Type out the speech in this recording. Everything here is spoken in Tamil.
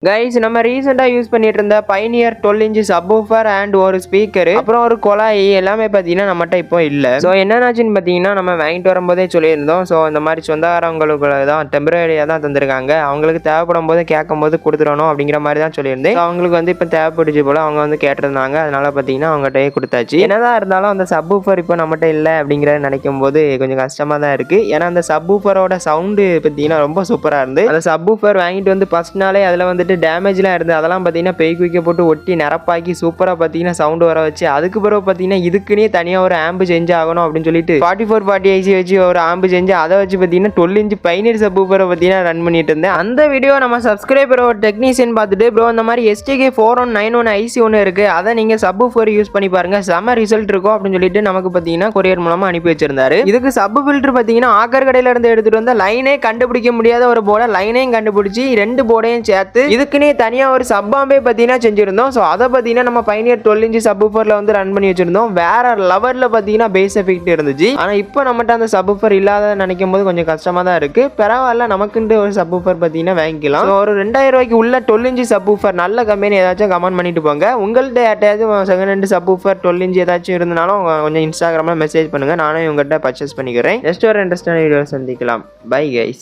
கைஸ் நம்ம ரீசெண்டா யூஸ் பண்ணிட்டு இருந்த பைனியர் 12 இன்ச் சப்வூஃபர் அண்ட் ஒரு ஸ்பீக்கர் அப்புறம் ஒரு குழாய் எல்லாமே பார்த்தீங்கன்னா நம்மகிட்ட இப்போ இல்லை. ஸோ என்னன்னாச்சுன்னு பார்த்தீங்கன்னா நம்ம வாங்கிட்டு வரும்போதே சொல்லியிருந்தோம். ஸோ இந்த மாதிரி சொந்தக்காரங்களுக்கு தான் டெம்பரரியாக தான் தந்திருக்காங்க. அவங்களுக்கு தேவைப்படும் போது கேட்கும் போது கொடுத்துடணும் அப்படிங்கிற மாதிரி தான் சொல்லியிருந்தேன். அவங்களுக்கு வந்து இப்போ தேவைப்பட்டுச்சு போல அவங்க வந்து கேட்டிருந்தாங்க. அதனால பார்த்தீங்கன்னா அவங்ககிட்டயே கொடுத்தாச்சு. என்னதான் இருந்தாலும் அந்த சப்வூஃபர் இப்போ நம்மகிட்ட இல்லை அப்படிங்கிறத நினைக்கும் போது கொஞ்சம் கஷ்டமாக தான் இருக்கு. ஏன்னா அந்த சப்வூஃபரோட சவுண்டு பார்த்தீங்கன்னா ரொம்ப சூப்பராக இருந்து அந்த சப்வூஃபர் வாங்கிட்டு வந்து ஃபர்ஸ்ட் நாளே அதில் வந்து டேமேஜ்லாம் இருந்து அதெல்லாம் பார்த்தீங்கன்னா பெய் குயிக்க போட்டு ஒட்டி நிரப்பாக்கி சூப்பராக பார்த்தீங்கன்னா சவுண்டு வர வச்சு அதுக்கு பிறகு பார்த்தீங்கன்னா இதுக்குன்னே தனியாக ஒரு ஆம்பு செஞ்சு ஆகணும் அப்படின்னு சொல்லிட்டு 4440 ஐசி வச்சு ஒரு ஆம்பு செஞ்சு அதை வச்சு பார்த்தீங்கன்னா 12 இன்ச் பைனியர் சப்வூஃபரை பார்த்தீங்கன்னா ரன் பண்ணிட்டு இருந்தேன். அந்த வீடியோ நம்ம சப்ஸ்கிரைபர் ஒரு டெக்னீஷியன் பார்த்துட்டு ப்ரோ இந்த மாதிரி STK 4191 ஐசி ஒன்று இருக்கு அதை நீங்கள் சப்வூஃபர் யூஸ் பண்ணி பாருங்க செம ரிசல்ட் இருக்கும் அப்படின்னு சொல்லிட்டு நமக்கு பார்த்தீங்கன்னா கொரியர் மூலமாக அனுப்பி வச்சிருந்தாரு. இதுக்கு சப் ஃபில்டர் பார்த்தீங்கன்னா ஆக்கர் கடையில இருந்து எடுத்துட்டு வந்த லைனே கண்டுபிடிக்க முடியாத ஒரு போர்டை லைனையும் கண்டுபிடிச்சி 2 போர்டையும் சேர்த்து இதுக்குன்னே தனியாக ஒரு சப்பாம்பே பார்த்தீங்கன்னா செஞ்சிருந்தோம். ஸோ அதை பார்த்தீங்கன்னா நம்ம பைனியர் 12 இன்ச் சப்வூஃபரில் வந்து ரன் பண்ணி வச்சிருந்தோம். வேற லெவலில் பார்த்தீங்கன்னா பேஸ் எஃபெக்ட் இருந்துச்சு. ஆனால் இப்போ நம்மகிட்ட அந்த சப்வூஃபர் இல்லாத நினைக்கும் போது கொஞ்சம் கஷ்டமாக தான் இருக்கு. பரவாயில்ல நமக்குன்ட்டு ஒரு சப்வூஃபர் பார்த்தீங்கன்னா வாங்கிக்கலாம். ஒரு 2000 ரூபாய்க்கு உள்ள 12 இன்ச் சப்வூஃபர் நல்ல கம்பெனி ஏதாச்சும் கமெண்ட் பண்ணிட்டு போங்க. உங்கள்கிட்ட யார்ட்டையாச்சும் செகண்ட் ஹேண்ட் சப்வூஃபர் 12 இன்ச் ஏதாச்சும் இருந்தாலும் கொஞ்சம் இன்ஸ்டாகிராமில் மெசேஜ் பண்ணுங்க. நானும் உங்கள்கிட்ட பர்ச்சேஸ் பண்ணிக்கிறேன். நெக்ஸ்ட் ஒரு இன்ட்ரெஸ்டான வீடியோ சந்திக்கலாம். Bye guys.